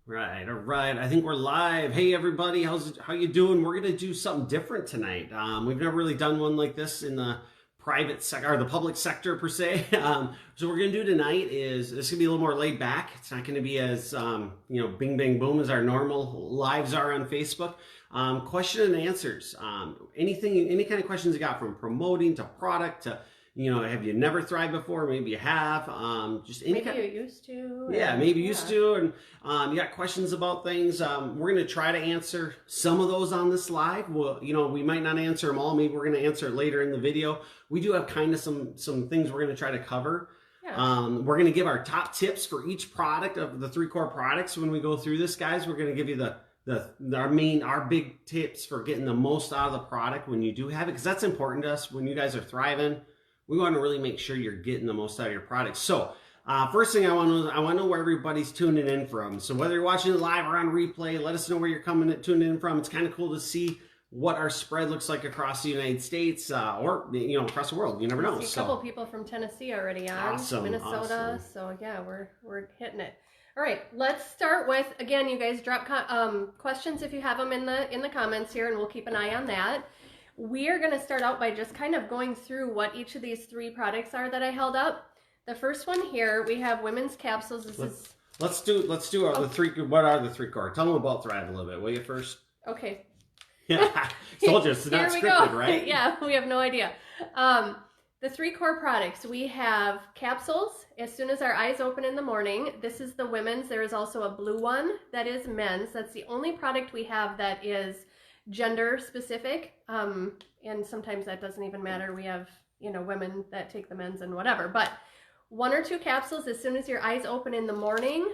Right, all right. I think we're live. Hey, everybody, how you doing? We're gonna do something different tonight. We've never really done one like this in the private sector or the public sector per se. So what we're gonna do tonight is this gonna be a little more laid back. It's not gonna be as bing bang boom as our normal lives are on Facebook. Question and answers. Any kind of questions you got, from promoting to product to, have you never thrived before? Maybe you have. Just any maybe you used to. Yeah, maybe used to, and you got questions about things. We're going to try to answer some of those on this live. Well, we might not answer them all. Maybe we're going to answer it later in the video. We do have kind of some things we're going to try to cover. Yeah. We're going to give our top tips for each product of the 3 core products. When we go through this, guys, we're going to give you our big tips for getting the most out of the product when you do have it, because that's important to us. When you guys are thriving, we want to really make sure you're getting the most out of your product. So first thing I want to know where everybody's tuning in from. So whether you're watching it live or on replay, let us know where you're tuning in from. It's kind of cool to see what our spread looks like across the United States or across the world. You never know. I see a couple people from Tennessee already on. Awesome, Minnesota. Awesome. So yeah, we're hitting it. All right, let's start with, again, you guys drop questions if you have them in the comments here, and we'll keep an eye on that. We are going to start out by just kind of going through what each of these 3 products are that I held up. The first one here, we have women's capsules. Let's do the 3. What are the 3 core? Tell them about Thrive a little bit, will you, first? Okay. Yeah, told you it's not scripted, right? Yeah, we have no idea. The 3 core products, we have capsules as soon as our eyes open in the morning. This is the women's. There is also a blue one that is men's. That's the only product we have that is gender specific, and sometimes that doesn't even matter. We have women that take the men's and whatever, but 1 or 2 capsules as soon as your eyes open in the morning.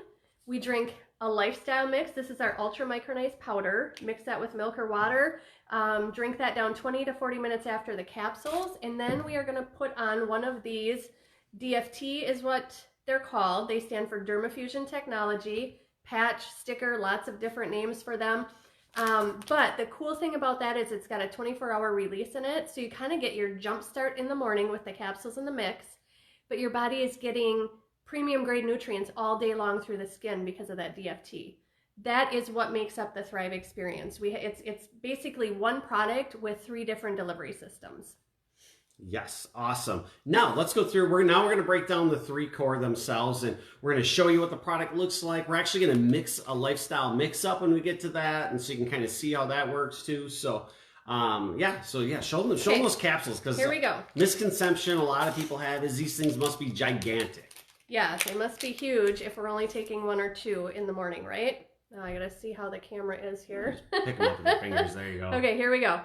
We drink a lifestyle mix. This is our ultra micronized powder. Mix that with milk or water. Drink that down 20 to 40 minutes after the capsules, and then we are going to put on one of these. DFT is what they're called. They stand for Dermafusion Technology. Patch, sticker, lots of different names for them. But the cool thing about that is it's got a 24-hour release in it, so you kind of get your jump start in the morning with the capsules and the mix, but your body is getting premium grade nutrients all day long through the skin because of that DFT. That is what makes up the Thrive experience. It's basically one product with 3 different delivery systems. Yes, awesome. Now let's go through. We're going to break down the 3 core themselves, and we're going to show you what the product looks like. We're actually going to mix a lifestyle mix up when we get to that, and so you can kind of see how that works too. So show them those capsules, because here we go. Misconception a lot of people have is these things must be gigantic. Yeah, they must be huge if we're only taking 1 or 2 in the morning, right? Now I gotta see how the camera is here. Pick them up with your fingers. There you go. Okay, here we go.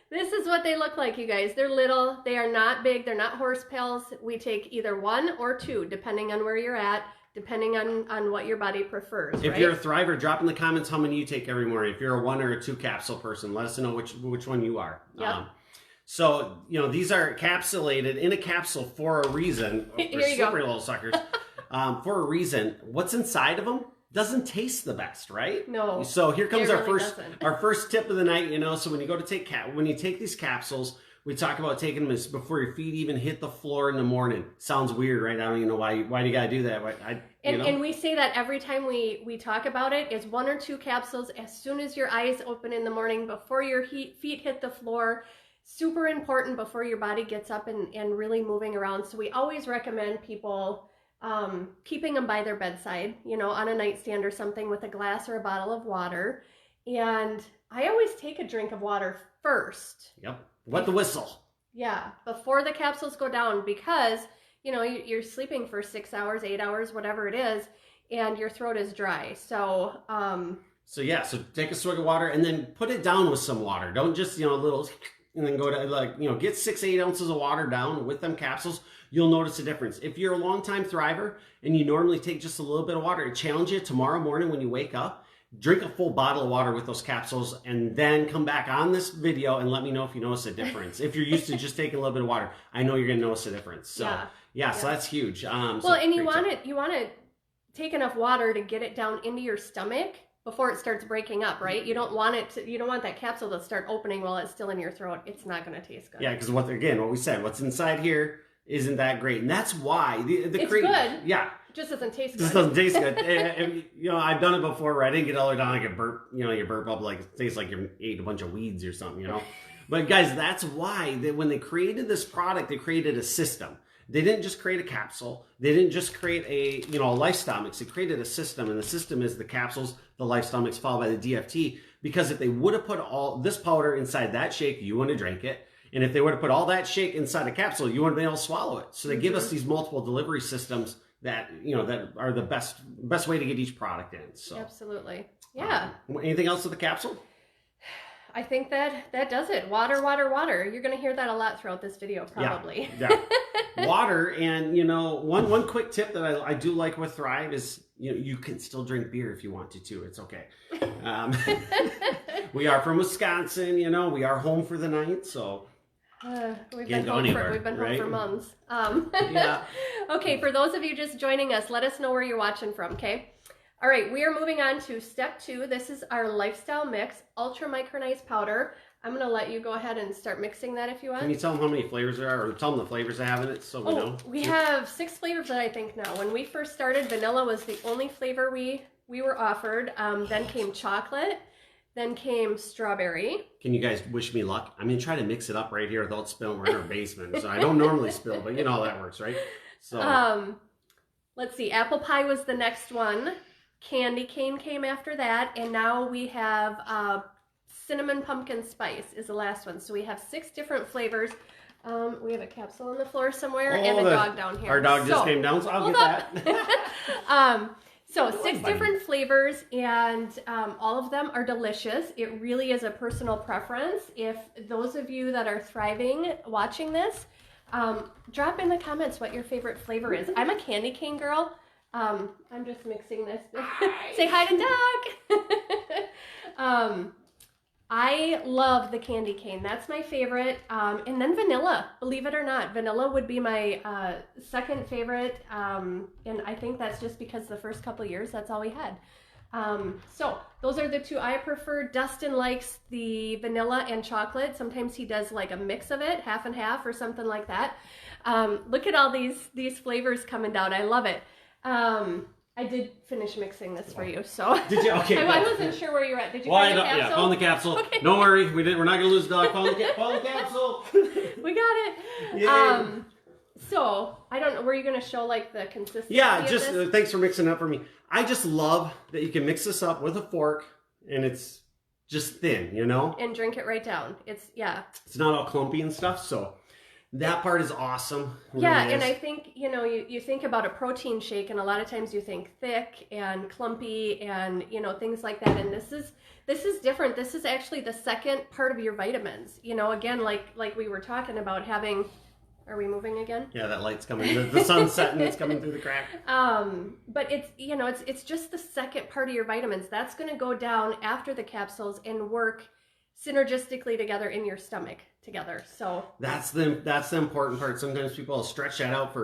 This is what they look like, you guys. They're little. They are not big. They're not horse pills. We take either 1 or 2, depending on where you're at, depending on what your body prefers. If you're a thriver, drop in the comments how many you take every morning. If you're a 1 or a 2 capsule person, let us know which one you are. Yep. So, these are encapsulated in a capsule for a reason. Here you go. Little suckers. For a reason. What's inside of them doesn't taste the best, right? No. So here comes really our first tip of the night. So when you go to when you take these capsules, we talk about taking them before your feet even hit the floor in the morning. Sounds weird, right? I don't even know why do you gotta do that. And we say that every time we talk about it, is 1 or 2 capsules as soon as your eyes open in the morning, before your feet hit the floor. Super important before your body gets up and really moving around. So we always recommend people keeping them by their bedside, on a nightstand or something, with a glass or a bottle of water. And I always take a drink of water first. Yep. Wet the whistle. Yeah, before the capsules go down, because you're sleeping for 6 hours, 8 hours, whatever it is, and your throat is dry. So so take a swig of water and then put it down with some water. Don't just a little, and then go to get 6-8 ounces of water down with them capsules. You'll notice a difference. If you're a long-time thriver and you normally take just a little bit of water, I challenge you tomorrow morning when you wake up, drink a full bottle of water with those capsules, and then come back on this video and let me know if you notice a difference. If you're used to just taking a little bit of water, I know you're going to notice a difference. So so that's huge. You want to take enough water to get it down into your stomach before it starts breaking up, right? You don't want that capsule to start opening while it's still in your throat. It's not going to taste good. Yeah, because what we said, what's inside here isn't that great, and that's why it's good. Yeah, just doesn't taste good. Just doesn't taste good. And, you know, I've done it before where I didn't get all the way down. Like a burp, you know, you burp up like it tastes like you ate a bunch of weeds or something, you know. But guys, that's why when they created this product, they created a system. They didn't just create a capsule. They didn't just create a, you know, a lifestyle mix. They created a system, and the system is the capsules, the lifestyle mix, followed by the DFT. Because if they would have put all this powder inside that shake, you wouldn't have drank it. And if they would have put all that shake inside a capsule, you wouldn't have been able to swallow it. So they give us these multiple delivery systems that, you know, that are the best way to get each product in. So absolutely, yeah. Anything else with the capsule? I think that does it. Water, water, water. You're going to hear that a lot throughout this video, probably. Yeah. Water, and you know, one quick tip that I do like with Thrive is, you know, you can still drink beer if you want to too. It's okay. We are from Wisconsin, you know. We are home for the night, so we've been home for months. Yeah. Okay, for those of you just joining us, let us know where you're watching from. Okay. All right, we are moving on to step 2. This is our lifestyle mix, ultra micronized powder. I'm going to let you go ahead and start mixing that if you want. Can you tell them how many flavors there are, or tell them the flavors they have in it so we know? We have 6 flavors that I think now. When we first started, vanilla was the only flavor we were offered. Then came chocolate. Then came strawberry. Can you guys wish me luck? I'm going to try to mix it up right here without spilling. We're in our basement, so I don't normally spill, but you know how that works, right? So, let's see. Apple pie was the next one. Candy cane came after that, and now we have cinnamon pumpkin spice is the last one. So we have 6 different flavors. We have a capsule on the floor somewhere, and a dog down here. Our dog just came down, so I'll get that. So 6 different flavors, and all of them are delicious. It really is a personal preference. If those of you that are thriving watching this, drop in the comments what your favorite flavor is. I'm a candy cane girl. I'm just mixing this. Say hi to Doug. I love the candy cane. That's my favorite. And then vanilla, believe it or not. Vanilla would be my second favorite. And I think that's just because the first couple years, that's all we had. So those are the 2 I prefer. Dustin likes the vanilla and chocolate. Sometimes he does like a mix of it, half and half or something like that. Look at all these flavors coming down. I love it. I did finish mixing this for you, so. Did you? Okay. I wasn't sure where you're at. Did you find the capsule? Yeah, found the capsule. Okay. Don't worry, we're not gonna lose the dog. Found the capsule. We got it. Yeah. So I don't know. Were you gonna show like the consistency? Yeah, just thanks for mixing it up for me. I just love that you can mix this up with a fork, and it's just thin, you know. And drink it right down. It's not all clumpy and stuff, so. That part is awesome. Yeah, and I think, you know, you think about a protein shake, and a lot of times you think thick and clumpy and, you know, things like that. And this is different. This is actually the second part of your vitamins. You know, again, like we were talking about having. Are we moving again? Yeah, that light's coming. The sun's setting. It's coming through the crack. But it's, you know, it's just the second part of your vitamins. That's going to go down after the capsules and work synergistically together in your stomach together. So that's the important part. Sometimes people will stretch that out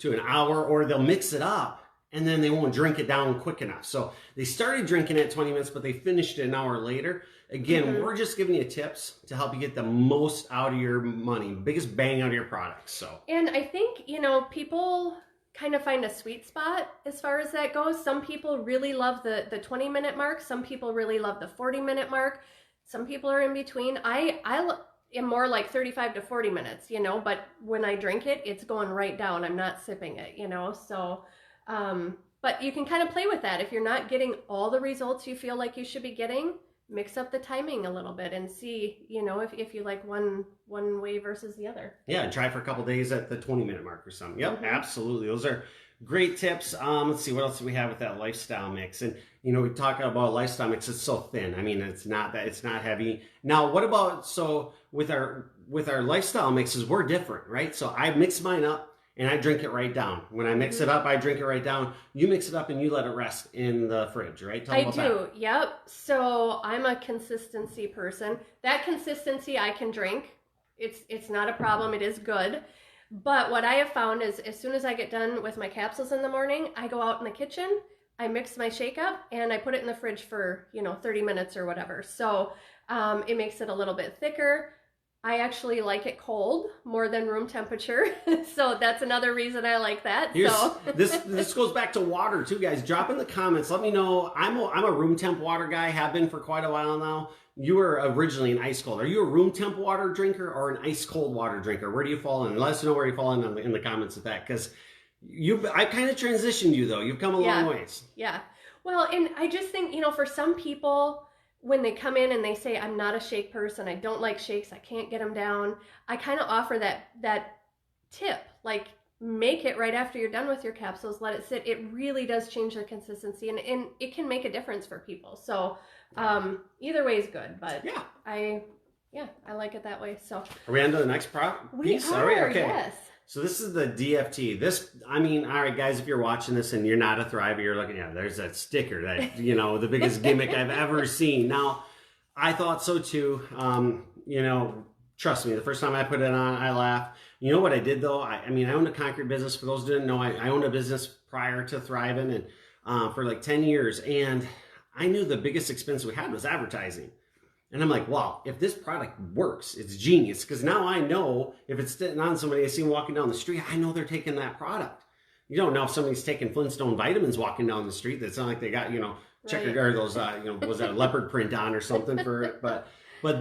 to an hour, or they'll mix it up and then they won't drink it down quick enough. So they started drinking it 20 minutes, but they finished it an hour later. Again, we're just giving you tips to help you get the most out of your money, biggest bang out of your products. So, and I think, you know, people kind of find a sweet spot as far as that goes. Some people really love the 20-minute mark. Some people really love the 40-minute mark. Some people are in between. I am more like 35 to 40 minutes, you know, but when I drink it, it's going right down. I'm not sipping it, you know, so, but you can kind of play with that. If you're not getting all the results you feel like you should be getting, mix up the timing a little bit and see, you know, if you like one way versus the other. Yeah, and try for a couple days at the 20-minute mark or something. Yep, absolutely. Those are great tips. Let's see, what else do we have with that lifestyle mix? And, you know, we talk about lifestyle mix. It's so thin. I mean, it's not heavy. Now, what about, so with our lifestyle mixes, we're different, right? So I mix mine up and I drink it right down. When I mix it up, I drink it right down. You mix it up and you let it rest in the fridge, right? Tell me about that. Yep. So I'm a consistency person. That consistency I can drink. It's not a problem. It is good. But what I have found is as soon as I get done with my capsules in the morning, I go out in the kitchen, I mix my shake up, and I put it in the fridge for, 30 minutes or whatever. So it makes it a little bit thicker. I actually like it cold more than room temperature. So that's another reason I like that. This goes back to water too, guys. Drop in the comments. Let me know. I'm a room temp water guy. Have been for quite a while now. You were originally an ice cold. Are you a room temp water drinker or an ice cold water drinker? Where do you fall in? Let us know where you fall in the comments with that, because I kind of transitioned you though. You've come a long ways. Yeah. Well, and I just think, for some people, when they come in and they say, I'm not a shake person, I don't like shakes, I can't get them down, I kind of offer that tip, like make it right after you're done with your capsules, let it sit. It really does change the consistency, and it can make a difference for people. So either way is good, but yeah, I like it that way. So are we on to the next piece? We are, okay. Yes. So this is the DFT. All right, guys, if you're watching this and you're not a Thriver, you're looking at, there's that sticker that, the biggest gimmick I've ever seen. Now, I thought so too. Trust me, the first time I put it on, I laughed. You know what I did though? I owned a concrete business. For those who didn't know, I owned a business prior to thriving, and for like 10 years. And I knew the biggest expense we had was advertising. And I'm like, wow, if this product works, it's genius. Because now I know if it's sitting on somebody, I see them walking down the street, I know they're taking that product. You don't know if somebody's taking Flintstone vitamins walking down the street. That's not like they got, checkered or those, was that a leopard print on or something for it. But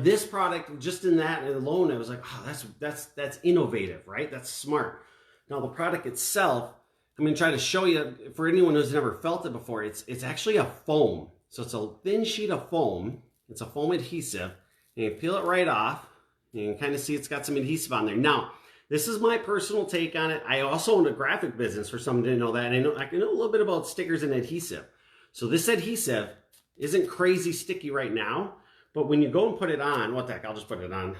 this product, just in that alone, I was like, oh, that's innovative, right? That's smart. Now the product itself, I'm going to try to show you, for anyone who's never felt it before, it's actually a foam. So it's a thin sheet of foam. It's a foam adhesive, and you peel it right off, and you can kind of see it's got some adhesive on there. Now, this is my personal take on it. I also own a graphic business, for some who didn't know that. I know a little bit about stickers and adhesive. So this adhesive isn't crazy sticky right now, but when you go and put it on, what the heck, I'll just put it on.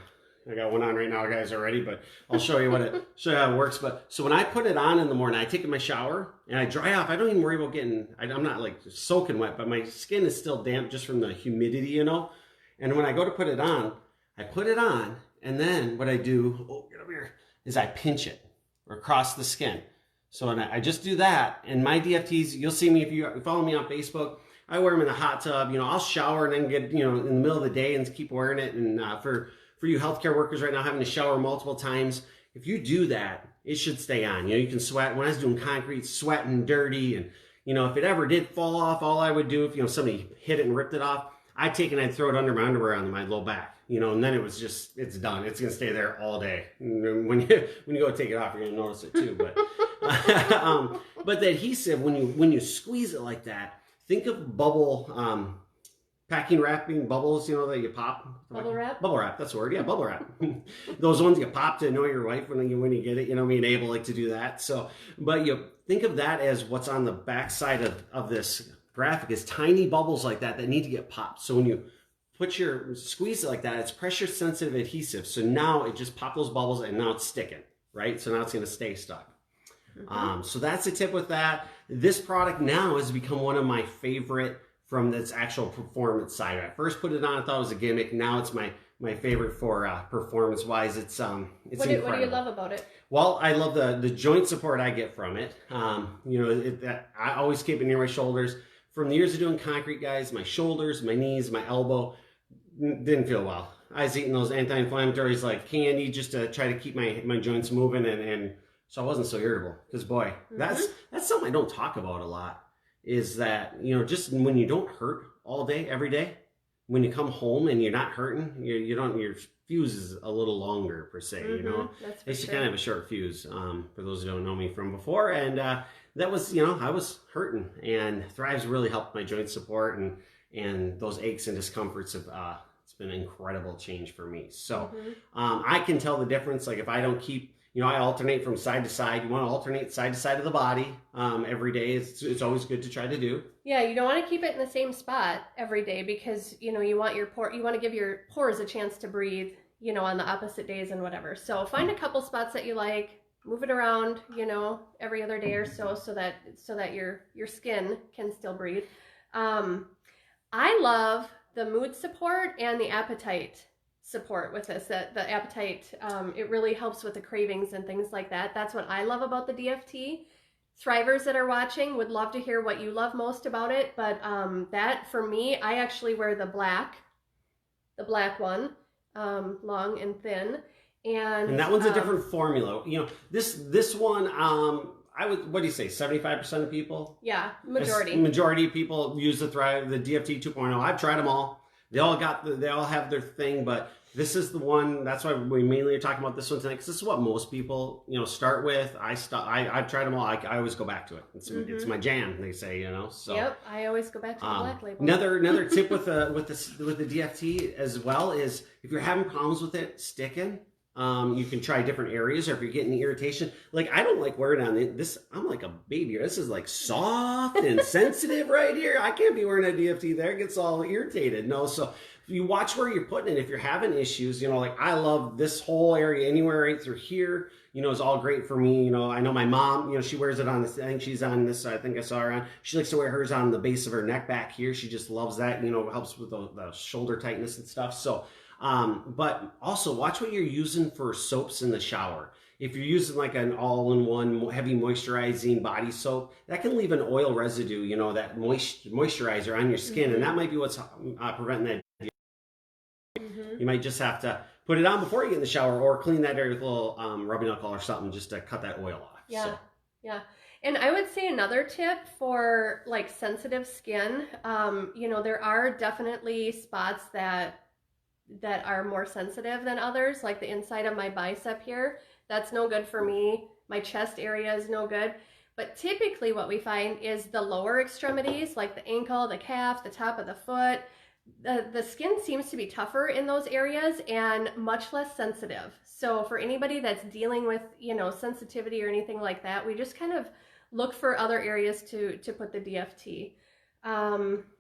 I got one on right now, guys, already, but I'll show you how it works. But so when I put it on in the morning, I take my shower and I dry off. I don't even worry about I'm not like soaking wet, but my skin is still damp just from the humidity, And when I go to put it on, I put it on, and then what I do, get over here, is I pinch it across the skin. So I just do that, and my DFTs, you'll see me if you follow me on Facebook. I wear them in a hot tub. I'll shower and then get, in the middle of the day and keep wearing it. And for you healthcare workers right now having to shower multiple times, if you do that, it should stay on. You can sweat. When I was doing concrete, sweating, dirty, and if it ever did fall off, all I would do if somebody hit it and ripped it off, I'd take it and I'd throw it under my underwear on my low back, and then it was just, it's done. It's gonna stay there all day. When you go take it off, you're gonna notice it too. But but the adhesive, when you squeeze it like that, think of bubble packing wrapping bubbles, that you pop. Bubble wrap? Bubble wrap, that's the word. Yeah, bubble wrap. Those ones you pop to annoy your wife when you get it. Able like to do that. So, but you think of that as what's on the back side of this graphic is tiny bubbles like that need to get popped. So when you squeeze it like that, it's pressure sensitive adhesive. So now it just popped those bubbles and now it's sticking, right? So now it's going to stay stuck. Mm-hmm. So that's the tip with that. This product now has become one of my favorite from this actual performance side. I first put it on, I thought it was a gimmick. Now it's my favorite for performance wise. It's incredible. What do you love about it? Well, I love the joint support I get from it. I always keep it near my shoulders. From the years of doing concrete, guys, my shoulders, my knees, my elbow didn't feel well. I was eating those anti-inflammatories like candy just to try to keep my joints moving, and so I wasn't so irritable. Because boy, that's something I don't talk about a lot. Is that just when you don't hurt all day every day, when you come home and you're not hurting, your fuse is a little longer per se. That's I used to kind of have a short fuse. For those who don't know me from before, and that was I was hurting, and Thrive's really helped my joint support and those aches and discomforts have it's been an incredible change for me. So I can tell the difference. Like if I don't keep I alternate from side to side. You want to alternate side to side of the body every day. It's always good to try to do. Yeah, you don't want to keep it in the same spot every day because you want you want to give your pores a chance to breathe. On the opposite days and whatever. So find a couple spots that you like, move it around. Every other day or so that your skin can still breathe. I love the mood support and the appetite support with this. The appetite, it really helps with the cravings and things like that. That's what I love about the DFT. Thrivers that are watching would love to hear what you love most about it, but that for me, I actually wear the black one. long and thin. And that one's a different formula. You know, this one, I would, what do you say, 75% of people? Yeah, majority. Majority of people use the DFT 2.0. I've tried them all. They all have their thing, but this is the one. That's why we mainly are talking about this one tonight, because this is what most people, you know, start with. I've tried them all. I always go back to it. It's my jam, they say, you know. So yep, I always go back to the black label. Another tip with the DFT as well is, if you're having problems with it sticking, you can try different areas, or if you're getting irritation, like I don't like wearing on this. I'm like a baby. This is like soft and sensitive right here. I can't be wearing a DFT there. It gets all irritated. No, so you watch where you're putting it. If you're having issues, you know, like I love this whole area, anywhere right through here, you know, is all great for me. You know, I know my mom, you know, she wears it on this. I think she's on this. I think I saw her on. She likes to wear hers on the base of her neck back here. She just loves that. You know, it helps with the shoulder tightness and stuff. So. But also watch what you're using for soaps in the shower. If you're using like an all-in-one heavy moisturizing body soap, that can leave an oil residue, you know, that moisturizer on your skin, and that might be what's preventing that. You might just have to put it on before you get in the shower, or clean that area with a little rubbing alcohol or something, just to cut that oil off. Yeah, so. yeah. And I would say another tip for like sensitive skin, you know, there are definitely spots that are more sensitive than others, like the inside of my bicep here. That's no good for me. My chest area is no good. But typically what we find is the lower extremities, like the ankle, the calf, the top of the foot, the skin seems to be tougher in those areas and much less sensitive. So for anybody that's dealing with, you know, sensitivity or anything like that, we just kind of look for other areas to put the DFT.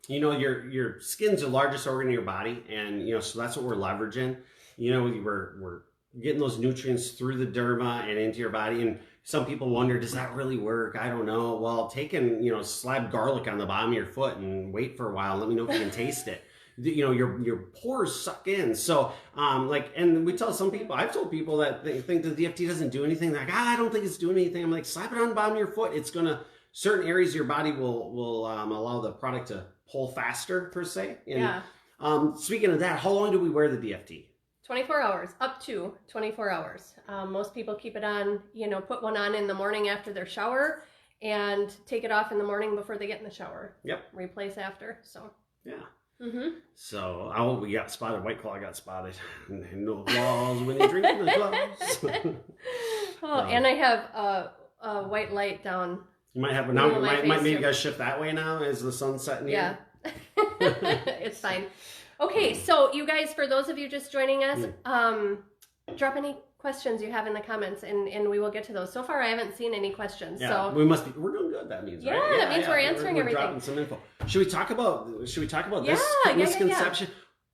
You know, your skin's the largest organ in your body, and you know, so that's what we're leveraging. You know, we're getting those nutrients through the derma and into your body. And some people wonder, does that really work? I don't know. Well, you know, slab garlic on the bottom of your foot and wait for a while. Let me know if you can taste it. You know, your pores suck in. So, like, and we tell some people, I've told people that they think the DFT doesn't do anything. They're like, I don't think it's doing anything. I'm like, slap it on the bottom of your foot. It's gonna, certain areas of your body will allow the product to pull faster, per se. And, yeah. Speaking of that, how long do we wear the DFT? 24 hours, up to 24 hours. Most people keep it on, you know, put one on in the morning after their shower and take it off in the morning before they get in the shower. Yep. Replace after, so. Yeah. So we got spotted. White Claw got spotted. No claws when you drink the claws. And I have a white light down. You might have now. Might maybe you guys shift that way now as the sun's setting. Yeah. It's fine. Okay, so you guys, for those of you just joining us, drop any questions you have in the comments, and we will get to those. So far, I haven't seen any questions. Yeah, so we're doing good. That means, right? Yeah, that means we're answering everything. Dropping some info. Should we talk about this misconception?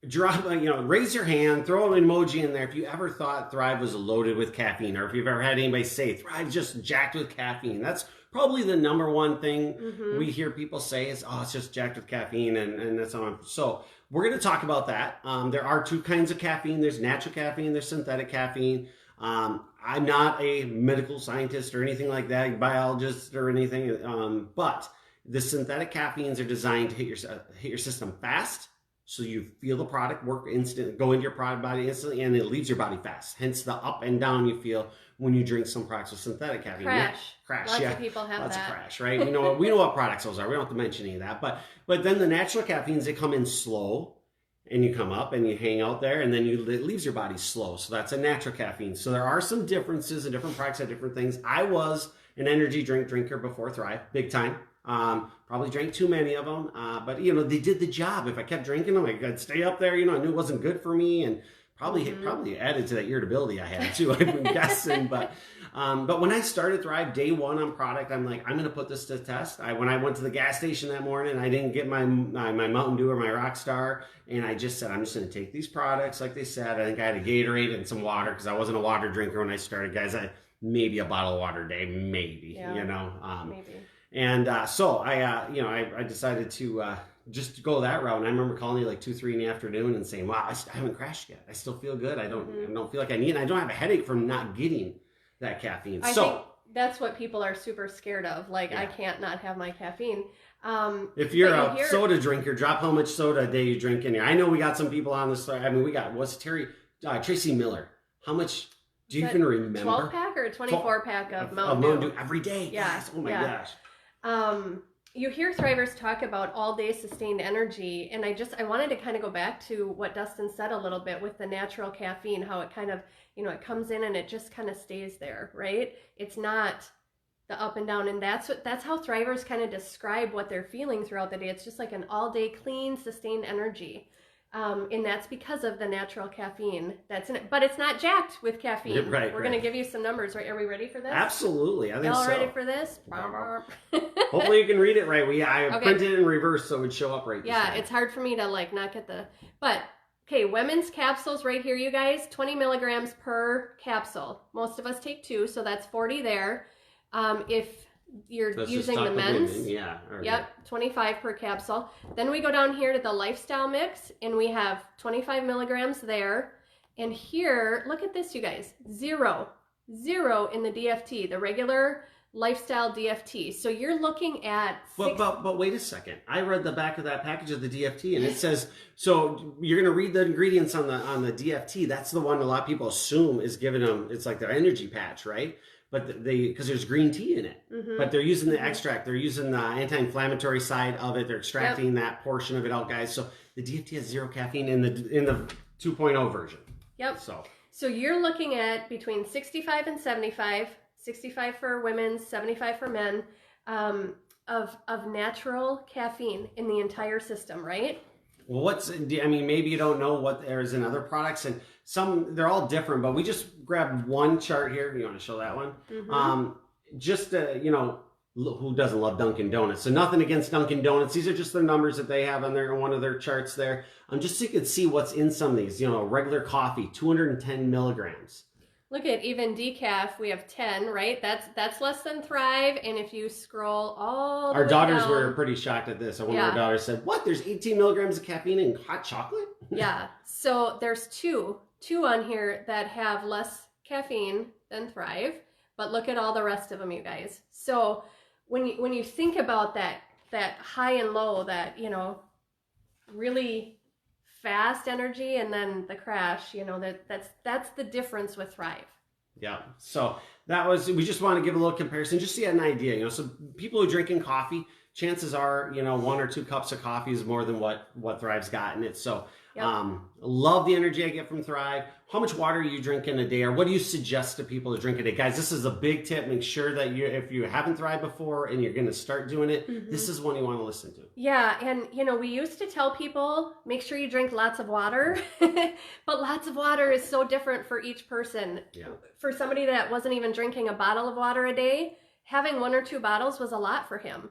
Drop, raise your hand, throw an emoji in there if you ever thought Thrive was loaded with caffeine, or if you've ever had anybody say Thrive just jacked with caffeine. That's probably the number one thing we hear people say is, oh, it's just jacked with caffeine, and that's on. So we're going to talk about that. There are two kinds of caffeine. There's natural caffeine, there's synthetic caffeine. I'm not a medical scientist or anything like that, biologist or anything, but the synthetic caffeines are designed to hit your system fast, so you feel the product work instant, go into your product body instantly, and it leaves your body fast. Hence the up and down you feel when you drink some products with synthetic caffeine. Crash. Lots of people have Lots that. of crash, right? We know what products those are. We don't have to mention any of that. But then the natural caffeines, they come in slow, and you come up and you hang out there, and then it leaves your body slow. So that's a natural caffeine. So there are some differences, and different products have different things. I was an energy drink drinker before Thrive, big time. Probably drank too many of them, but they did the job. If I kept drinking them, I'd stay up there. I knew it wasn't good for me, and probably added to that irritability I had too. I'm guessing, but when I started Thrive day one on product, I'm like, I'm going to put this to test. When I went to the gas station that morning, I didn't get my Mountain Dew or my Rockstar, and I just said, I'm just going to take these products like they said. I think I had a Gatorade and some water because I wasn't a water drinker when I started, guys. Maybe a bottle of water a day, maybe. Maybe. And so I decided to just go that route. And I remember calling you like 2-3 in the afternoon and saying, wow, I haven't crashed yet. I still feel good. I don't feel like I need it. I don't have a headache from not getting that caffeine. I think that's what people are super scared of. Like, I can't not have my caffeine. If you're soda drinker, drop how much soda a day you drink in here. I know we got some people on this. I mean, we got, Terry Tracy Miller. How much do you Is even that remember? 12-pack or a 24-pack of Mountain Mountain Dew? Dew every day. Yeah. Yes. Oh my yeah. gosh. You hear thrivers talk about all-day sustained energy, and I wanted to kind of go back to what Dustin said a little bit with the natural caffeine, how it kind of, it comes in and it just kind of stays there, right? It's not the up and down, and that's how thrivers kind of describe what they're feeling throughout the day. It's just like an all-day clean, sustained energy. And that's because of the natural caffeine that's in it. But it's not jacked with caffeine. Right, We're going to give you some numbers, right? Are we ready for this? Absolutely. I think Y'all so. ready for this? Hopefully you can read it right. I Okay. printed it in reverse so it would show up right. Yeah, it's hard for me to not get the... But, okay, women's capsules right here, you guys. 20 milligrams per capsule. Most of us take 2, so that's 40 there. If you're using the men's, yeah. Yep, 25 per capsule. Then we go down here to the lifestyle mix, and we have 25 milligrams there. And here, look at this, you guys, 0 in the DFT, the regular lifestyle DFT. So you're looking at... But wait a second. I read the back of that package of the DFT, and it says, so you're going to read the ingredients on the DFT. That's the one a lot of people assume is giving them, it's like their energy patch, right? But because there's green tea in it, but they're using the extract, they're using the anti-inflammatory side of it, they're extracting that portion of it out, guys. So the DFT has 0 caffeine in the 2.0 version. Yep. So you're looking at between 65 and 75, 65 for women, 75 for men, of natural caffeine in the entire system, right? Well, maybe you don't know what there's in other products, and they're all different, but we just grabbed one chart here. You want to show that one? Just who doesn't love Dunkin' Donuts? So nothing against Dunkin' Donuts. These are just the numbers that they have on one of their charts there. Just so you can see what's in some of these. Regular coffee, 210 milligrams. Look at even decaf, we have 10, right? That's less than Thrive, and if you scroll all the way Our daughters down, were pretty shocked at this. One of our daughters said, "What? There's 18 milligrams of caffeine in hot chocolate?" Yeah. So there's two on here that have less caffeine than Thrive, but look at all the rest of them, you guys. So when you think about that high and low, that really fast energy and then the crash, that's the difference with Thrive. Yeah. So we just want to give a little comparison, just so you had an idea. So people who are drinking coffee, chances are, 1 or 2 cups of coffee is more than what Thrive's got in it. So love the energy I get from Thrive. How much water are you drinking a day, or what do you suggest to people to drink a day? Guys, this is a big tip. Make sure that if you haven't Thrived before and you're going to start doing it, this is one you want to listen to. Yeah, and we used to tell people, make sure you drink lots of water, but lots of water is so different for each person. Yeah. For somebody that wasn't even drinking a bottle of water a day, having 1 or 2 bottles was a lot for him,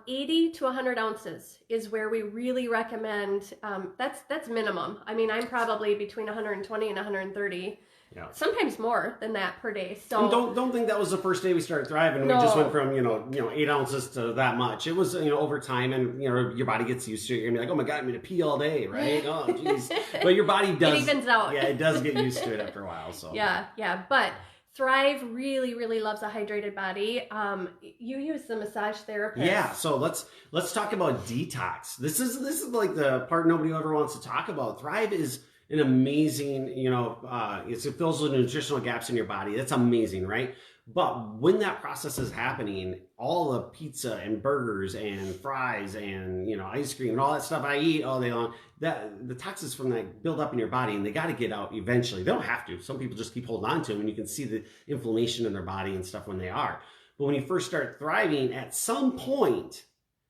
80 to 100 ounces is where we really recommend. That's minimum. I mean, I'm probably between 120 and 130. Yeah. Sometimes more than that per day. So don't think that was the first day we started thriving. No. We just went from 8 ounces to that much. It was over time, and your body gets used to it. You're gonna be like, oh my god, I'm gonna pee all day, right? Oh jeez. But your body does. It evens out. Yeah, it does get used to it after a while. So yeah. But Thrive really, really loves a hydrated body. You use the massage therapist. Yeah, so let's talk about Detox. This is like the part nobody ever wants to talk about. Thrive is an amazing, it fills the nutritional gaps in your body. That's amazing, right? But when that process is happening, all the pizza and burgers and fries and ice cream and all that stuff I eat all day long, that the toxins from that build up in your body, and they got to get out eventually. They don't have to. Some people just keep holding on to them, and you can see the inflammation in their body and stuff when they are. But when you first start thriving, at some point,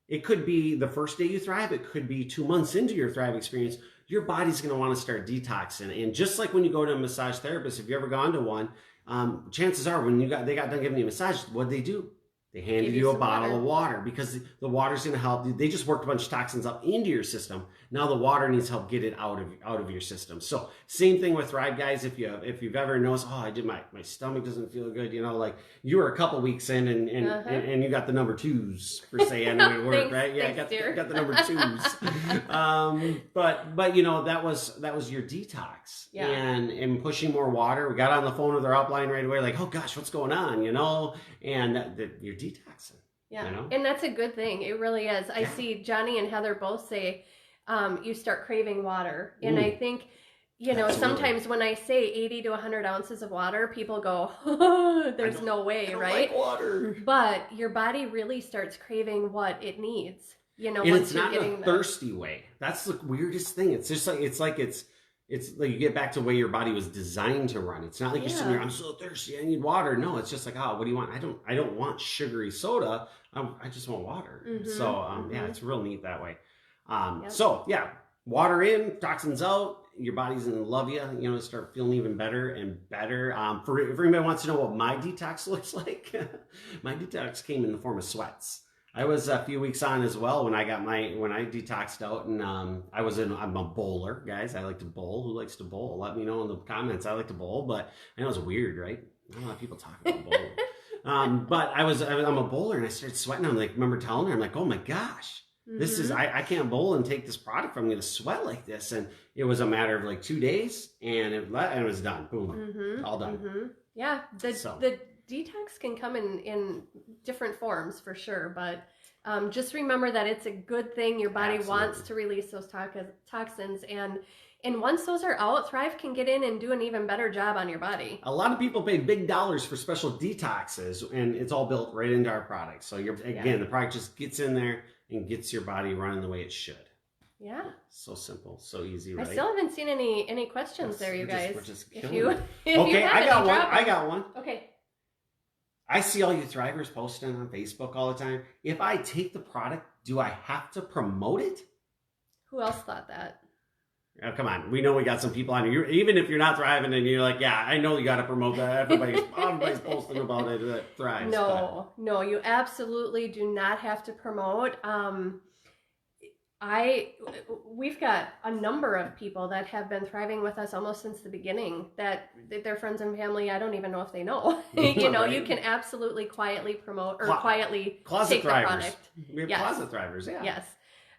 it could be the first day you thrive, it could be 2 months into your Thrive experience, your body's going to want to start detoxing. And just like when you go to a massage therapist, if you've ever gone to one, chances are when they got done giving you a massage, what they do? They handed you a bottle of water, because the water's going to help. They just worked a bunch of toxins up into your system. Now the water needs help get it out of your system. So same thing with Thrive, guys. If you've ever noticed, my stomach doesn't feel good, like you were a couple weeks in and you got the number 2s per se. I know it worked, right? Yeah, got the number 2s. But that was your detox. Yeah. And pushing more water. We got on the phone with our upline right away, like, oh gosh, what's going on? And you're detoxing. Yeah, and that's a good thing. It really is. I see Johnny and Heather both say you start craving water. And I think, You know, Absolutely. sometimes when I say 80 to 100 ounces of water, people go, oh, there's no way, I don't right? like water. But your body really starts craving what it needs. You know, And once it's you're not in getting a thirsty way. That's the weirdest thing. It's just like it's like you get back to the way your body was designed to run. It's not like you're sitting there, I'm so thirsty, I need water. No, it's just like, oh, what do you want? I don't want sugary soda. I just want water. So yeah, it's real neat that way. So yeah, water in, toxins out. Your body's gonna love you. You know, start feeling even better and better. If anybody wants to know what my detox looks like, my detox came in the form of sweats. I was a few weeks on as well when I detoxed out, and I'm a bowler, guys. I like to bowl. Who likes to bowl? Let me know in the comments. I like to bowl, but I know it's weird, right? Not a lot of people talk about bowling. But I'm a bowler, and I started sweating. I'm like, remember telling her, I'm like, oh my gosh, this is I can't bowl and take this product. I'm gonna sweat like this, and it was a matter of like 2 days, and it was done. Boom, all done. Yeah, the detox can come in different forms for sure, but just remember that it's a good thing. Your body wants to release those toxins, and once those are out, Thrive can get in and do an even better job on your body. A lot of people pay big dollars for special detoxes, and it's all built right into our product. So the product just gets in there and gets your body running the way it should. Yeah. So simple, so easy, right? I still haven't seen any questions there, you guys. We're just Okay, I got one. Okay. I see all you Thrivers posting on Facebook all the time. If I take the product, do I have to promote it? Who else thought that? Oh, come on. We know we got some people on here. Even if you're not thriving and you're like, yeah, I know you got to promote that. Everybody's posting about it that thrives. No, you absolutely do not have to promote. We've got a number of people that have been thriving with us almost since the beginning, that they're friends and family. I don't even know if they know. You know, right? You can absolutely quietly promote or quietly closet take thrivers. The product. We have closet thrivers, yeah. Yes.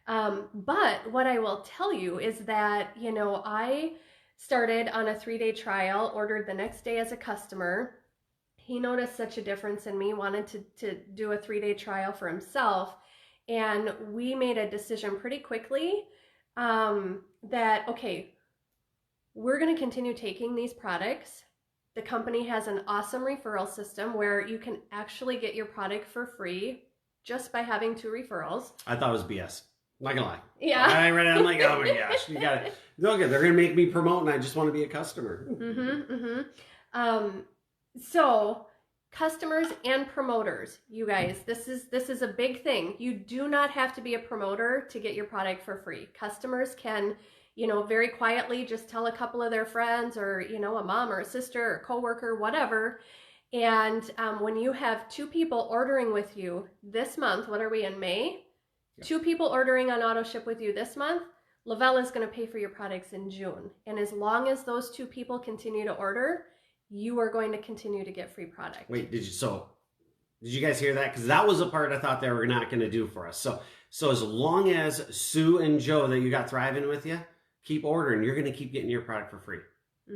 But what I will tell you is that, you know, I started on a 3-day trial, ordered the next day as a customer. He noticed such a difference in me, wanted to do a 3-day trial for himself. And we made a decision pretty quickly that, okay, we're going to continue taking these products. The company has an awesome referral system where you can actually get your product for free just by having 2 referrals. I thought it was BS. I'm not gonna lie. Yeah. I read it. I'm like, oh my gosh, you got it. Look, they're gonna make me promote, and I just want to be a customer. So, customers and promoters, you guys, this is a big thing. You do not have to be a promoter to get your product for free. Customers can, you know, very quietly just tell a couple of their friends, or you know, a mom or a sister or a coworker, whatever. And when you have 2 people ordering with you this month, what are we in May? 2 people ordering on auto ship with you this month, Lavelle is going to pay for your products in June. And as long as those 2 people continue to order, you are going to continue to get free product. Wait, did you guys hear that? Because that was a part I thought they were not going to do for us. So as long as Sue and Joe that you got thriving with you keep ordering, you're going to keep getting your product for free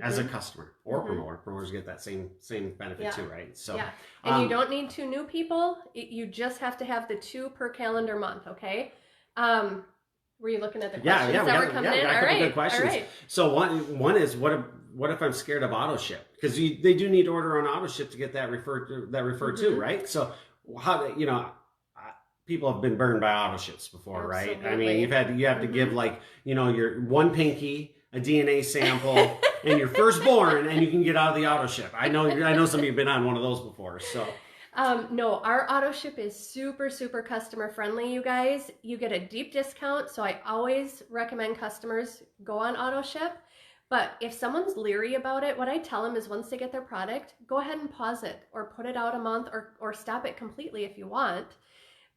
as a customer or promoter. Promoters get that same benefit too, right? So yeah, and you don't need 2 new people. You just have to have the 2 per calendar month. Okay. Were you looking at the questions that were coming in? All right, good questions. All right. So one is what if I'm scared of auto ship? Because they do need to order on auto ship to get that referred to, right? So how do you know? People have been burned by auto ships before, right? I mean, you have to give like, you know, your 1 pinky, a DNA sample, and your firstborn, and you can get out of the auto ship. I know some of you have been on one of those before. So no, our auto ship is super customer friendly, you guys. You get a deep discount, so I always recommend customers go on auto ship. But if someone's leery about it, what I tell them is once they get their product, go ahead and pause it or put it out a month or stop it completely if you want.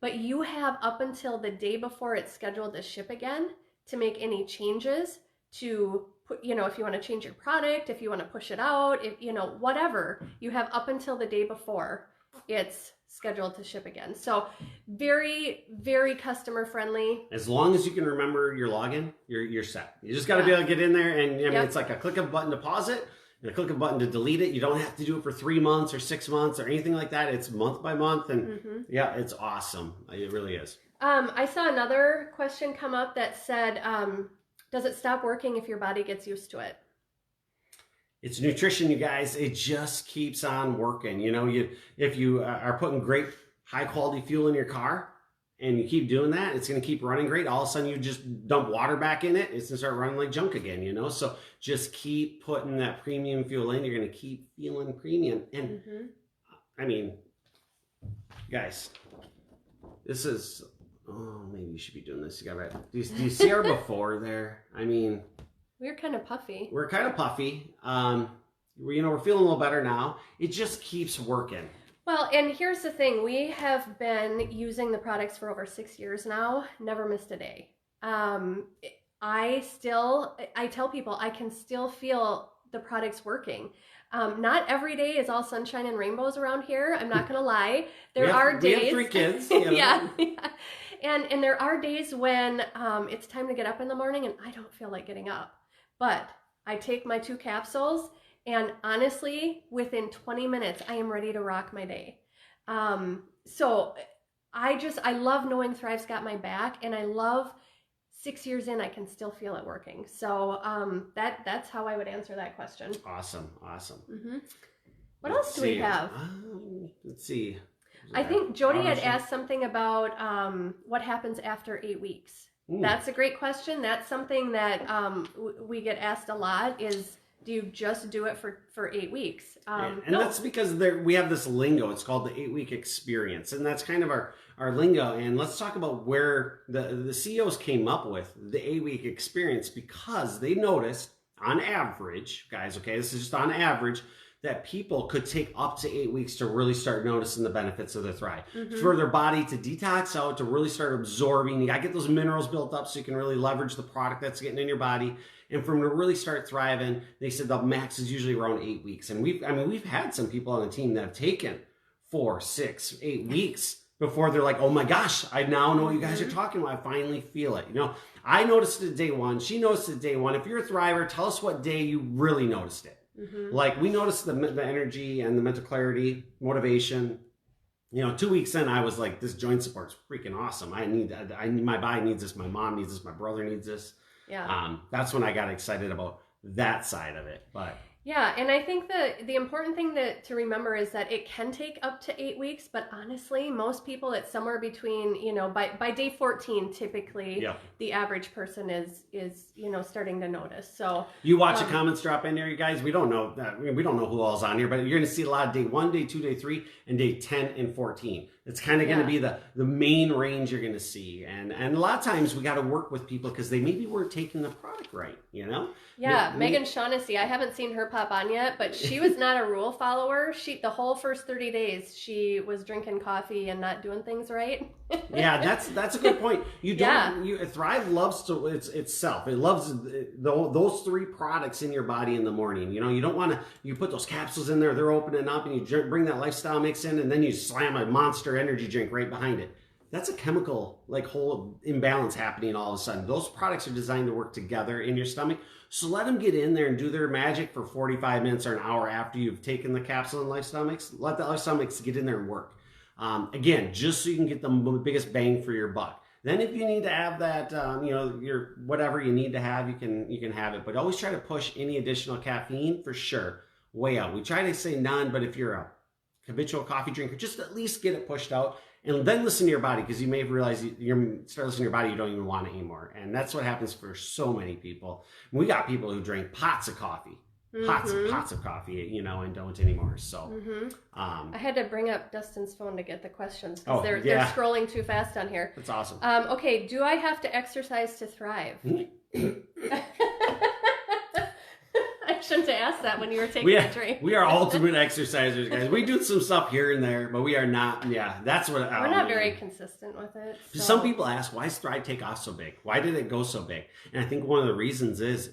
But you have up until the day before it's scheduled to ship again to make any changes, to put, you know, if you want to change your product, if you want to push it out, if, you know, whatever, you have up until the day before it's scheduled to ship again. So very customer friendly. As long as you can remember your login, you're set. You just got to be able to get in there, and I mean, it's like a click of a button to pause it and a click of a button to delete it. You don't have to do it for 3 months or 6 months or anything like that. It's month by month, and yeah, it's awesome. It really is. I saw another question come up that said, does it stop working if your body gets used to it? It's nutrition, you guys. It just keeps on working. You know, if you are putting great high quality fuel in your car and you keep doing that, it's going to keep running great. All of a sudden you just dump water back in it, it's going to start running like junk again, you know? So just keep putting that premium fuel in. You're going to keep feeling premium. And I mean, guys, this is, oh, maybe you should be doing this. Do you see our before there? I mean, we're kind of puffy. We're kind of puffy. We're feeling a little better now. It just keeps working. Well, and here's the thing. We have been using the products for over 6 years now. Never missed a day. I tell people I can still feel the products working. Not every day is all sunshine and rainbows around here. I'm not going to lie. There are days. We have 3 kids. You know? Yeah. And there are days when it's time to get up in the morning and I don't feel like getting up. But I take my 2 capsules and honestly, within 20 minutes, I am ready to rock my day. So I love knowing Thrive's got my back, and I love 6 years in, I can still feel it working. So that's how I would answer that question. Awesome. What else do we have? Let's see. I think Jody had asked something about what happens after 8 weeks. That's a great question. That's something that we get asked a lot is, do you just do it for 8 weeks? And that's because we have this lingo. It's called the 8-week experience. And that's kind of our lingo. And let's talk about where the CEOs came up with the 8-week experience, because they noticed on average, guys, okay, this is just on average, that people could take up to 8 weeks to really start noticing the benefits of the Thrive. For their body to detox out, to really start absorbing. You got to get those minerals built up so you can really leverage the product that's getting in your body. And for them to really start thriving, they said the max is usually around 8 weeks. And we've had some people on the team that have taken 4, 6, 8 weeks before they're like, oh my gosh, I now know what you guys are talking about. I finally feel it. You know, I noticed it day 1. She noticed it day 1. If you're a Thriver, tell us what day you really noticed it. Like, we noticed the energy and the mental clarity, motivation. You know, 2 weeks in, I was like, this joint support's freaking awesome. My body needs this. My mom needs this. My brother needs this. Yeah. That's when I got excited about that side of it. But yeah, and I think the important thing to remember is that it can take up to 8 weeks, but honestly, most people, it's somewhere between, you know, by day 14, typically, the average person is you know, starting to notice. So you watch the comments drop in there, you guys. We don't know we don't know who all's on here, but you're going to see a lot of day 1, day 2, day 3, and day 10 and 14. It's kind of going to be the main range you're going to see. And a lot of times we got to work with people because they maybe weren't taking the product right, you know? Yeah, Megan Shaughnessy, I haven't seen her pop on yet, but she was not a rule follower. The whole first 30 days, she was drinking coffee and not doing things right. Yeah, that's a good point. Thrive loves itself. It loves those 3 products in your body in the morning. You know, you don't want to, you put those capsules in there, they're opening up, and you bring that lifestyle mix in, and then you slam a Monster energy drink right behind it. That's a chemical, like, whole imbalance happening all of a sudden. Those products are designed to work together in your stomach. So let them get in there and do their magic for 45 minutes or an hour after you've taken the capsule and lifestyle mix. Let the lifestyle mix get in there and work. Again, just so you can get the biggest bang for your buck. Then if you need to have that, you know, your whatever you need to have, you can have it. But always try to push any additional caffeine, for sure, way out. We try to say none, but if you're a habitual coffee drinker, just at least get it pushed out. And then listen to your body, because you may have realized you start listening to your body, you don't even want it anymore. And that's what happens for so many people. We got people who drink pots of coffee, pots of coffee, you know, and don't anymore. So I had to bring up Dustin's phone to get the questions because they're scrolling too fast on here. That's awesome. Okay, do I have to exercise to thrive? I shouldn't have asked that when you were taking a drink. We are ultimate exercisers, guys. We do some stuff here and there, but we are not. Yeah, that's what. We're not very consistent with it. So. Some people ask, why does Thrive take off so big? Why did it go so big? And I think one of the reasons is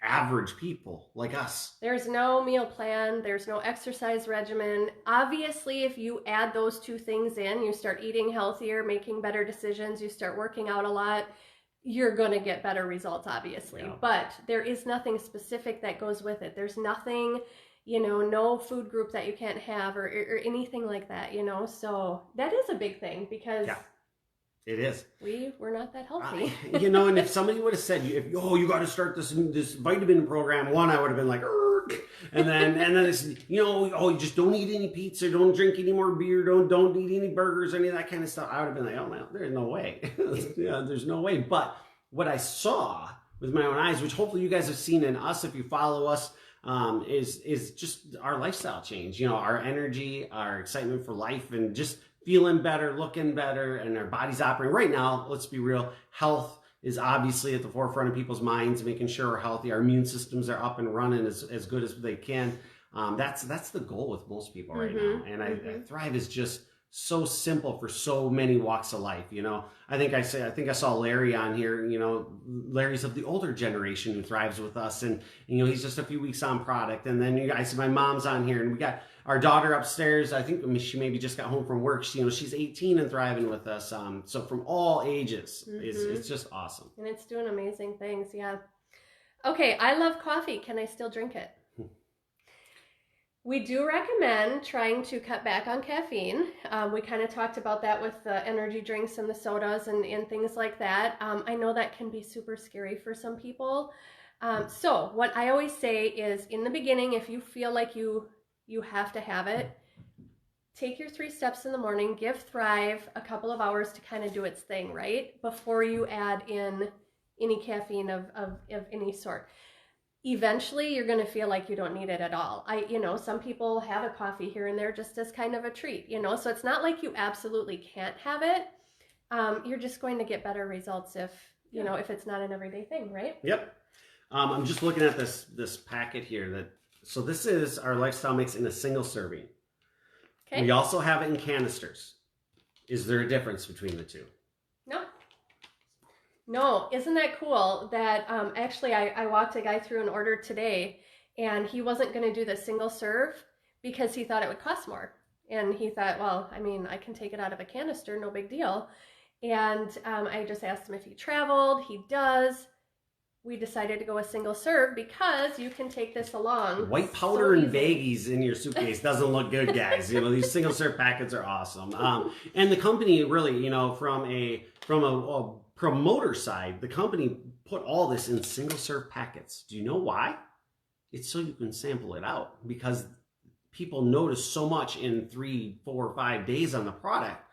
average people like us. There's no meal plan. There's no exercise regimen. Obviously, if you add those 2 things in, you start eating healthier, making better decisions, you start working out a lot, you're going to get better results, obviously. Yeah. But there is nothing specific that goes with it. There's nothing, you know, no food group that you can't have or anything like that, you know. So that is a big thing because it is. We're not that healthy. You know, and if somebody would have said, you got to start this vitamin program, I would have been like, then it's, oh, you just don't eat any pizza, don't drink any more beer, don't eat any burgers, any of that kind of stuff. I would have been like, oh no, there's no way. Yeah, there's no way. But what I saw with my own eyes, which hopefully you guys have seen in us if you follow us, is just our lifestyle change. Our energy, our excitement for life, and just feeling better, looking better, and our bodies operating. Right now, let's be real, health is obviously at the forefront of people's minds, making sure we're healthy, our immune systems are up and running as good as they can. That's the goal with most people right now. And I Thrive is just so simple for so many walks of life. I think I saw Larry on here. Larry's of the older generation who thrives with us, and he's just a few weeks on product. And then I see my mom's on here, and we got our daughter upstairs. I think she maybe just got home from work. She's 18 and thriving with us. So from all ages, it's just awesome. And it's doing amazing things. Yeah. Okay, I love coffee. Can I still drink it? We do recommend trying to cut back on caffeine. We kind of talked about that with the energy drinks and the sodas and things like that. I know that can be super scary for some people. So what I always say is, in the beginning, if you feel like you have to have it, take your 3 steps in the morning, give Thrive a couple of hours to kind of do its thing, right? Before you add in any caffeine of any sort. Eventually, you're going to feel like you don't need it at all. Some people have a coffee here and there just as kind of a treat, so it's not like you absolutely can't have it. You're just going to get better results if it's not an everyday thing, right? Yep. I'm just looking at this packet here. So this is our Lifestyle Mix in a single serving. Okay. We also have it in canisters. Is there a difference between the two? No, isn't that cool that actually I walked a guy through an order today, and he wasn't going to do the single serve because he thought it would cost more. And he thought, well, I can take it out of a canister, no big deal. And I just asked him if he traveled. He does. We decided to go a single serve because you can take this along. White powder and baggies in your suitcase doesn't look good, guys. These single serve packets are awesome. And the company really, from a promoter side, the company put all this in single serve packets. Do you know why? It's so you can sample it out, because people notice so much in 3, 4, 5 days on the product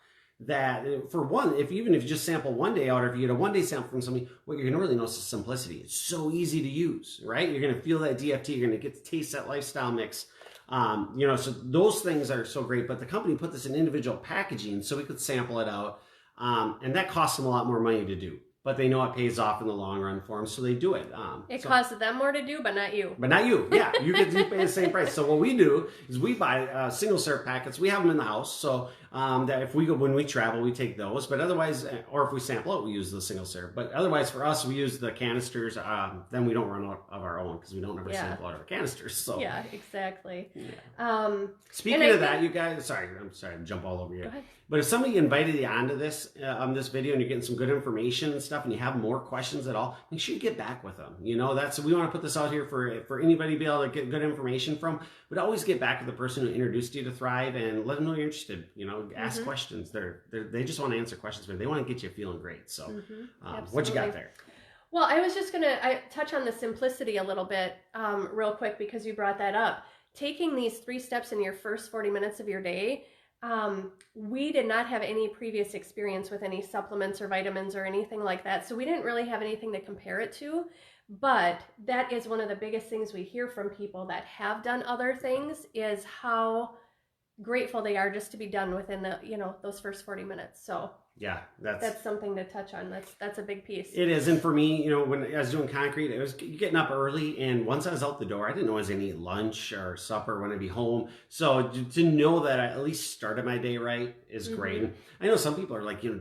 that, for one, even if you just sample one day out, or if you get a one-day sample from somebody, what you're going to really notice is simplicity. It's so easy to use, right? You're going to feel that DFT. You're going to get to taste that lifestyle mix. So those things are so great. But the company put this in individual packaging so we could sample it out. And that costs them a lot more money to do. But they know it pays off in the long run for them, so they do it. It costs them more to do, but not you. But not you. Yeah, you pay the same price. So what we do is we buy single serve packets. We have them in the house, so that when we travel, we take those. But otherwise, or if we sample it, we use the single serve. But otherwise, for us, we use the canisters. Then we don't run out of our own because we don't ever sample out of our canisters. So yeah, exactly. Yeah. Speaking of that, you guys, I'm sorry to jump all over you. Go ahead. But if somebody invited you onto this this video and you're getting some good information and stuff, and you have more questions at all, make sure you get back with them. We want to put this out here for anybody to be able to get good information from. But always get back to the person who introduced you to Thrive and let them know you're interested. Ask questions. They just want to answer questions, but they want to get you feeling great. So, what you got there? Well, I was just gonna touch on the simplicity a little bit real quick because you brought that up. Taking these 3 steps in your first 40 minutes of your day. We did not have any previous experience with any supplements or vitamins or anything like that. So we didn't really have anything to compare it to, but that is one of the biggest things we hear from people that have done other things, is how grateful they are just to be done within the, those first 40 minutes. So yeah, that's something to touch on. That's a big piece. It is. And for me, when I was doing concrete, it was getting up early, and once I was out the door, I didn't know I was going to eat lunch or supper when I'd be home. So to know that I at least started my day right is great. And I know some people are like, can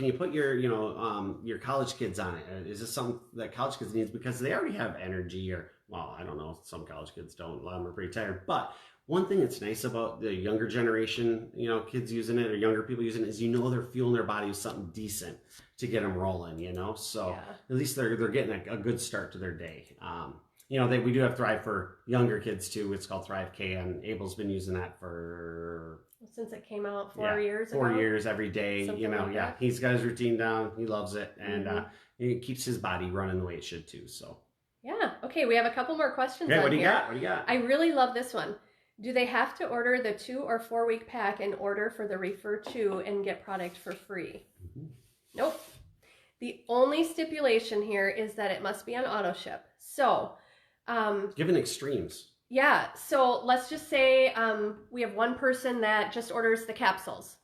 you put your college kids on it? Is this something that college kids need because they already have energy? Or, well, I don't know, some college kids don't. A lot of them are pretty tired, but one thing that's nice about the younger generation, kids using it or younger people using it, is they're fueling their body with something decent to get them rolling, So at least they're getting a good start to their day. We do have Thrive for younger kids too. It's called Thrive K, and Abel's been using that since it came out 4 years ago. 4 years every day. That. He's got his routine down. He loves it, and it keeps his body running the way it should too. So. Yeah. Okay, we have a couple more questions Okay, on what do you here. got? What do you got? I really love this one. Do they have to order the 2 or 4 week pack in order for the refer to and get product for free? Nope. The only stipulation here is that it must be on auto ship. So, Given extremes. yeah. So let's just say we have one person that just orders the capsules.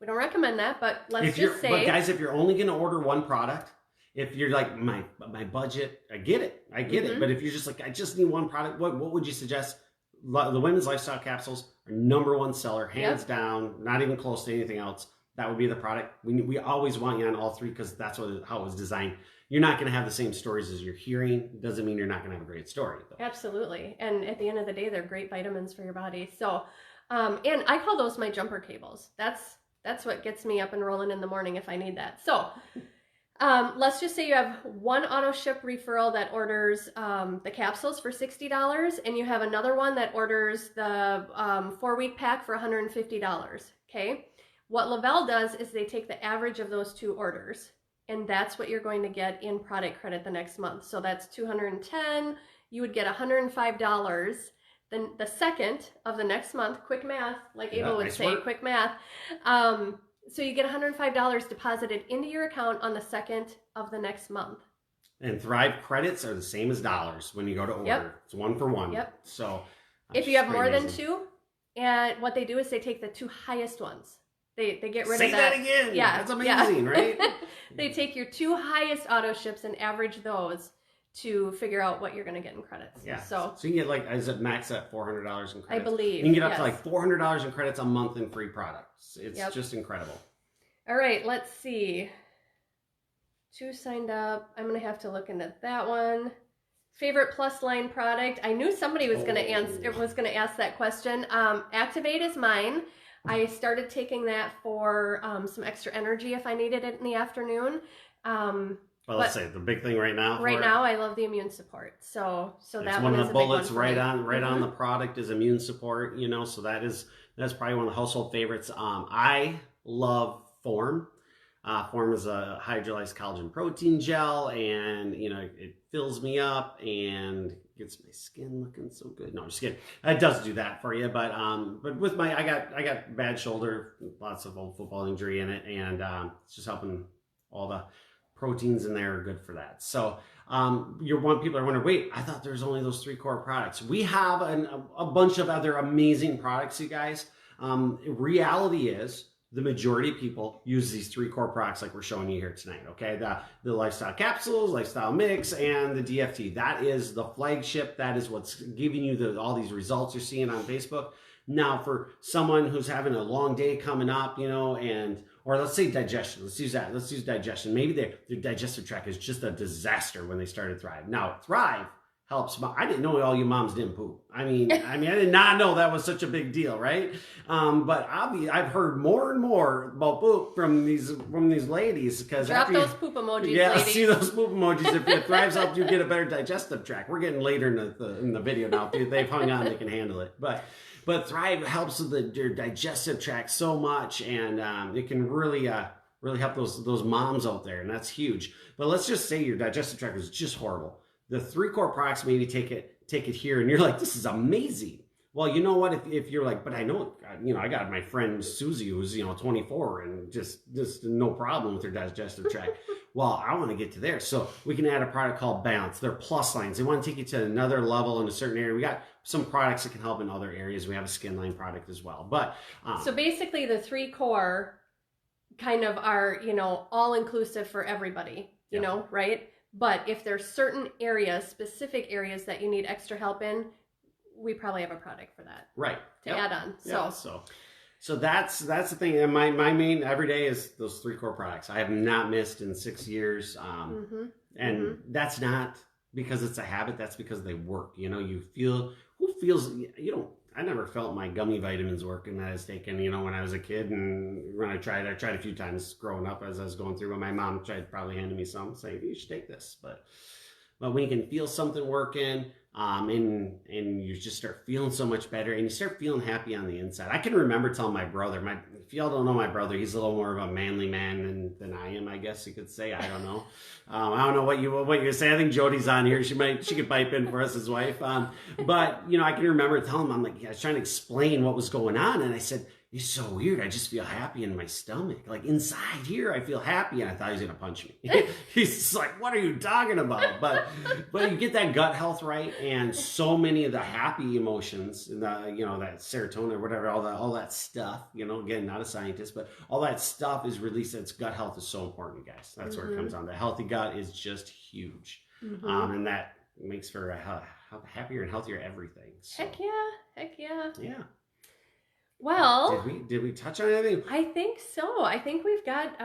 We don't recommend that, but let's just say. But guys, if you're only going to order one product, if you're like my budget, I get it. But if you're just like, I just need one product, what would you suggest? The women's lifestyle capsules are #1 seller, hands down, not even close to anything else. That would be the product. We always want you on all 3 because that's how it was designed. You're not going to have the same stories as you're hearing. Doesn't mean you're not going to have a great story, though. Absolutely. And at the end of the day, they're great vitamins for your body. So, and I call those my jumper cables. That's what gets me up and rolling in the morning if I need that. So, let's just say you have one auto ship referral that orders the capsules for $60, and you have another one that orders the 4-week pack for $150. Okay. What Lavelle does is they take the average of those 2 orders, and that's what you're going to get in product credit the next month. So that's $210. You would get $105. Then the second of the next month, quick math, like Abel would say, quick math. So you get $105 deposited into your account on the second of the next month. And Thrive credits are the same as dollars when you go to order. Yep. It's 1 for 1. Yep. So if you have more than 2, and what they do is they take the 2 highest ones. They get rid Say of that. Say that again. Yeah. That's amazing, right? They take your 2 highest auto ships and average those to figure out what you're going to get in credits. Yeah. So you can get like, is it max at $400 in credits? I believe. You can get up to like $400 in credits a month in free products. It's just incredible. All right, let's see. 2 signed up. I'm going to have to look into that one. Favorite plus line product. I knew somebody was going to ask that question. Activate is mine. I started taking that for some extra energy if I needed it in the afternoon. Well, let's say the big thing right now. Right now, I love the immune support. So that one one of is the a big bullets one for me. right on the product is immune support. You know, so that's probably one of the household favorites. I love Form. Form is a hydrolyzed collagen protein gel, and you know it fills me up and gets my skin looking so good. No, I'm just kidding. It does do that for you, but with my I got bad shoulder, lots of old football injury in it, and it's just helping. All the proteins in there are good for that. So people are wondering, wait, I thought there was only those 3 core products. We have a bunch of other amazing products, you guys. Reality is the majority of people use these 3 core products like we're showing you here tonight, okay? The lifestyle capsules, lifestyle mix, and the DFT. That is the flagship. That is what's giving you all these results you're seeing on Facebook. Now, for someone who's having a long day coming up, you know, or let's say digestion. Let's use that. Let's use digestion. Maybe their digestive tract is just a disaster when they started Thrive. Now, Thrive helps. I didn't know all you moms didn't poop. I mean, I did not know that was such a big deal, right? But I've heard more and more about poop from these ladies because drop those poop emojis. Yeah, ladies. see those poop emojis. If Thrive's helped you get a better digestive tract, we're getting later in the video now. If they've hung on, they can handle it. But Thrive helps with your digestive tract so much, and it can really help those moms out there, and that's huge. But let's just say your digestive tract is just horrible. The 3 core products maybe take it here, and you're like, this is amazing. Well, you know what? If you're like, but I know, you know, I got my friend Susie who's 24 and just no problem with her digestive tract. Well, I want to get to there, so we can add a product called Balance. They're plus lines. They want to take you to another level in a certain area. We got some products that can help in other areas. We have a skin line product as well. But so basically, the 3 core kind of are all inclusive for everybody. You know, right? But if there's certain areas, specific areas that you need extra help in, we probably have a product for that. Right. To add on. So that's the thing. And my main every day is those 3 core products. I have not missed in 6 years. And that's not because it's a habit. That's because they work. You know, I never felt my gummy vitamins working that I was taking, when I was a kid, and when I tried a few times growing up as I was going through. When my mom tried probably handing me some, saying you should take this, but when you can feel something working, And you just start feeling so much better, and you start feeling happy on the inside. I can remember telling my brother, if y'all don't know my brother, he's a little more of a manly man than I am, I guess you could say. I don't know. I don't know what you say. I think Jody's on here. She could pipe in for us, his wife. But I can remember telling him, I was trying to explain what was going on, and I said, it's so weird. I just feel happy in my stomach. Like inside here, I feel happy. And I thought he was going to punch me. He's just like, what are you talking about? But you get that gut health right. And so many of the happy emotions, and that serotonin or whatever, all that stuff, again, not a scientist, but all that stuff is released. It's gut health is so important, guys. That's where it comes down. The healthy gut is just huge. And that makes for a happier and healthier everything. So, Heck yeah. Yeah. Well, did we touch on anything? I think so. I think we've got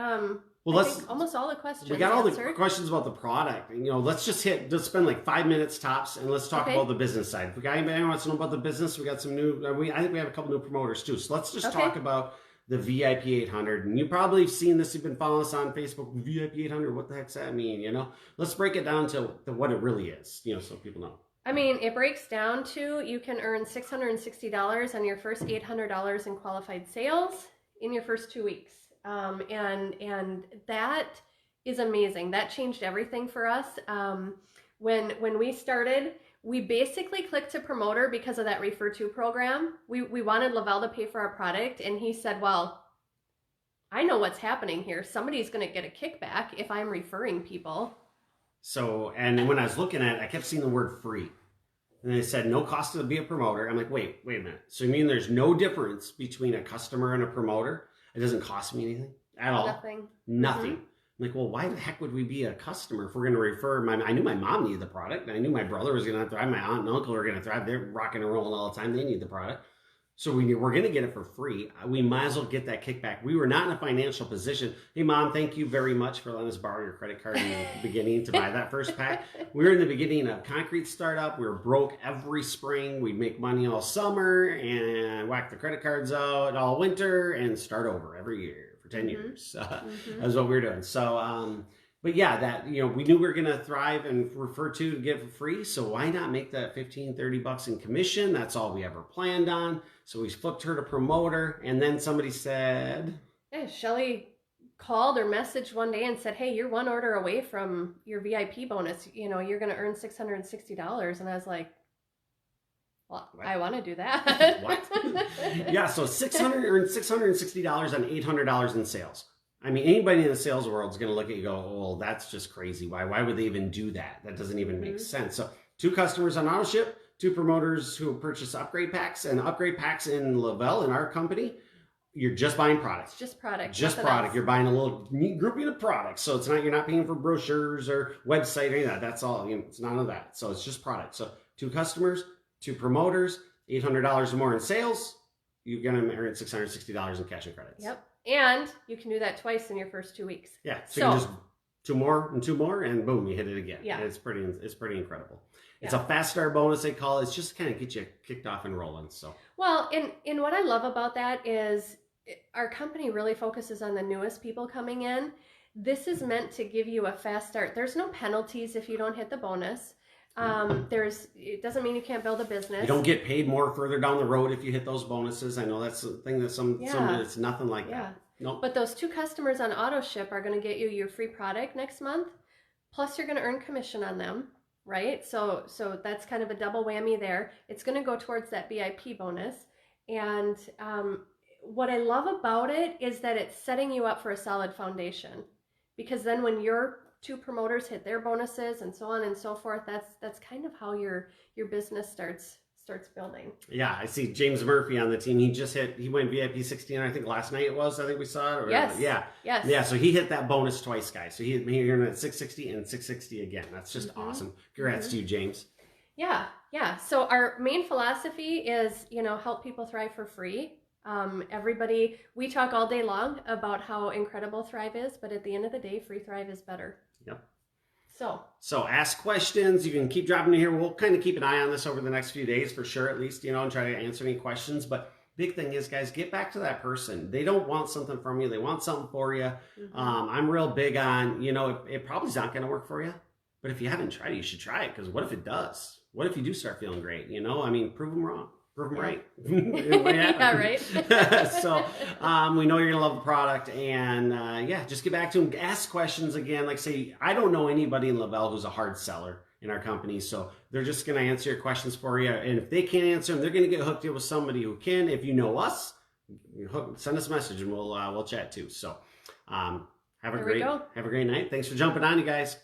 almost all the questions. We got all answered. the questions about the product. And, let's just spend like 5 minutes tops, and let's talk about the business side. If anyone wants to know about the business, we got some new. I think we have a couple new promoters too. So let's just talk about the VIP 800. And you probably have seen this. You've been following us on Facebook. VIP 800. What the heck's that mean? Let's break it down to what it really is. So people know. I mean, it breaks down to you can earn $660 on your first $800 in qualified sales in your first 2 weeks. And that is amazing. That changed everything for us. When we started, we basically clicked to promoter because of that refer to program. We wanted Lavelle to pay for our product, and he said, well, I know what's happening here. Somebody's going to get a kickback if I'm referring people. So, and when I was looking at it, I kept seeing the word free. And they said, no cost to be a promoter. I'm like, wait a minute. So you mean there's no difference between a customer and a promoter? It doesn't cost me anything at all? Nothing. I'm like, well, why the heck would we be a customer if we're going to refer? I knew my mom needed the product. And I knew my brother was going to thrive. My aunt and uncle were going to thrive. They're rocking and rolling all the time. They need the product. So we're going to get it for free. We might as well get that kickback. We were not in a financial position. Hey, Mom, thank you very much for letting us borrow your credit card in the beginning to buy that first pack. We were in the beginning of concrete startup. We were broke every spring. We'd make money all summer and whack the credit cards out all winter and start over every year for 10 years. That's what we were doing. So, but yeah, that, we knew we were going to thrive and refer to get for free. So why not make that $15-30 in commission? That's all we ever planned on. So we flipped her to promoter, and then somebody said, yeah, Shelly called or messaged one day and said, hey, you're one order away from your VIP bonus. You're going to earn $660. And I was like, well, what? I want to do that. What? Yeah. So earn $660 on $800 in sales. I mean, anybody in the sales world is going to look at you and go, oh, well, that's just crazy. Why would they even do that? That doesn't even make sense. So 2 customers on AutoShip, 2 promoters who purchase upgrade packs, and upgrade packs in Lavelle, in our company, you're just buying products. Just product. Just product. Else. You're buying a little neat grouping of products. So you're not paying for brochures or website or any of that. That's all. It's none of that. So it's just product. So 2 customers, 2 promoters, $800 or more in sales, you're going to earn $660 in cash and credits. Yep. And you can do that twice in your first 2 weeks. Yeah. So you can just 2 more, and boom, you hit it again. Yeah. And it's pretty incredible. It's a fast start bonus, they call it. It's just kind of get you kicked off and rolling. So, well, and what I love about that is our company really focuses on the newest people coming in. This is meant to give you a fast start. There's no penalties if you don't hit the bonus. It doesn't mean you can't build a business. You don't get paid more further down the road if you hit those bonuses. I know that's the thing that some it's nothing like that. Nope. But those 2 customers on AutoShip are going to get you your free product next month. Plus you're going to earn commission on them, right? So that's kind of a double whammy there. It's going to go towards that VIP bonus. And what I love about it is that it's setting you up for a solid foundation. Because then when your 2 promoters hit their bonuses and so on and so forth, that's kind of how your business starts building. Yeah, I see James Murphy on the team. He went VIP 16, I think last night it was. I think we saw it. Yes. Yes. Yeah, so he hit that bonus twice, guys. So he earned at 660 and 660 again. That's just awesome. Congrats to you, James. Yeah. So our main philosophy is, help people thrive for free. We talk all day long about how incredible Thrive is, but at the end of the day, free Thrive is better. Yep. So ask questions. You can keep dropping in here. We'll kind of keep an eye on this over the next few days for sure, at least, and try to answer any questions. But big thing is, guys, get back to that person. They don't want something from you. They want something for you. I'm real big on, it probably is not going to work for you, But if you haven't tried it, you should try it, because what if it does? What if you do start feeling great? You know, I mean, prove them wrong. Prove them right. Yeah, right. So we know you're going to love the product. And just get back to them. Ask questions again. Like, say, I don't know anybody in Lavelle who's a hard seller in our company. So they're just going to answer your questions for you. And if they can't answer them, they're going to get hooked up with somebody who can. If you know us, send us a message and we'll chat too. So have a great night. Thanks for jumping on, you guys.